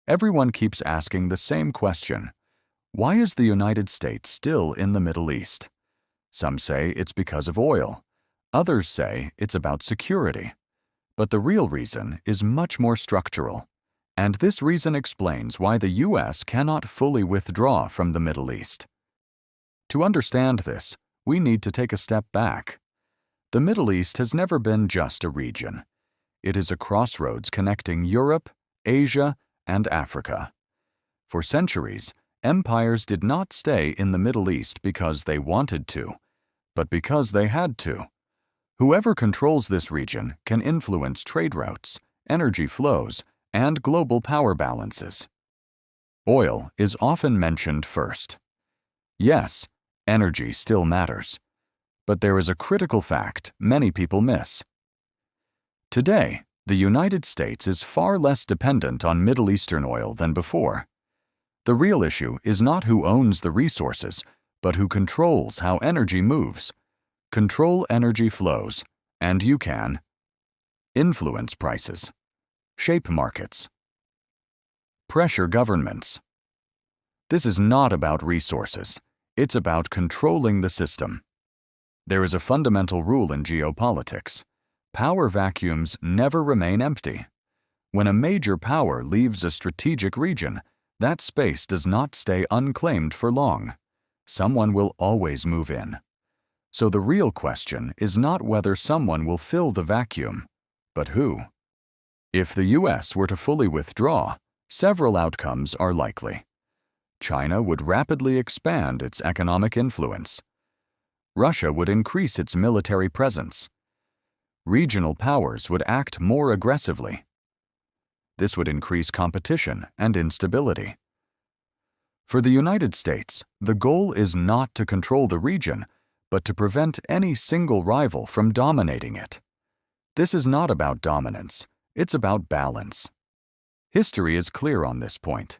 Everyone keeps asking the same question. Why is the United States still in the Middle East? Some say it's because of oil. Others say it's about security. But the real reason is much more structural. And this reason explains why the U.S. cannot fully withdraw from the Middle East. To understand this, we need to take a step back. The Middle East has never been just a region. It is a crossroads connecting Europe, Asia, and Africa. For centuries, empires did not stay in the Middle East because they wanted to, but because they had to. Whoever controls this region can influence trade routes, energy flows, and global power balances. Oil is often mentioned first. Yes, energy still matters. But there is a critical fact many people miss. Today, the United States is far less dependent on Middle Eastern oil than before. The real issue is not who owns the resources, but who controls how energy moves. Control energy flows, and you can influence prices, shape markets, pressure governments. This is not about resources. It's about controlling the system. There is a fundamental rule in geopolitics. Power vacuums never remain empty. When a major power leaves a strategic region, that space does not stay unclaimed for long. Someone will always move in. So the real question is not whether someone will fill the vacuum, but who. If the U.S. were to fully withdraw, several outcomes are likely. China would rapidly expand its economic influence. Russia would increase its military presence. Regional powers would act more aggressively. This would increase competition and instability. For the United States, the goal is not to control the region, but to prevent any single rival from dominating it. This is not about dominance, it's about balance. History is clear on this point.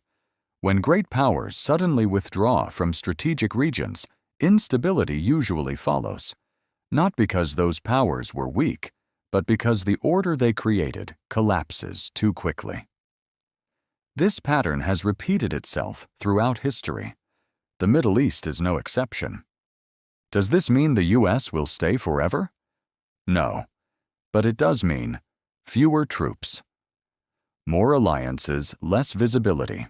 When great powers suddenly withdraw from strategic regions, instability usually follows. Not because those powers were weak, but because the order they created collapses too quickly. This pattern has repeated itself throughout history. The Middle East is no exception. Does this mean the U.S. will stay forever? No, but it does mean fewer troops, more alliances, less visibility,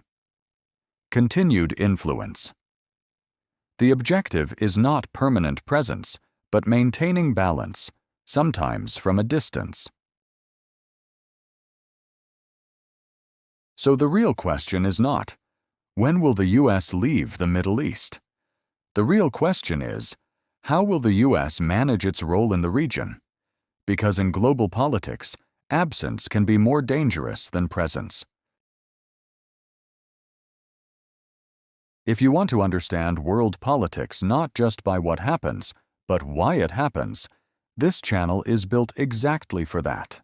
continued influence. The objective is not permanent presence, but maintaining balance, sometimes from a distance. So the real question is not, when will the U.S. leave the Middle East? The real question is, how will the U.S. manage its role in the region? Because in global politics, absence can be more dangerous than presence. If you want to understand world politics not just by what happens, but why it happens, this channel is built exactly for that.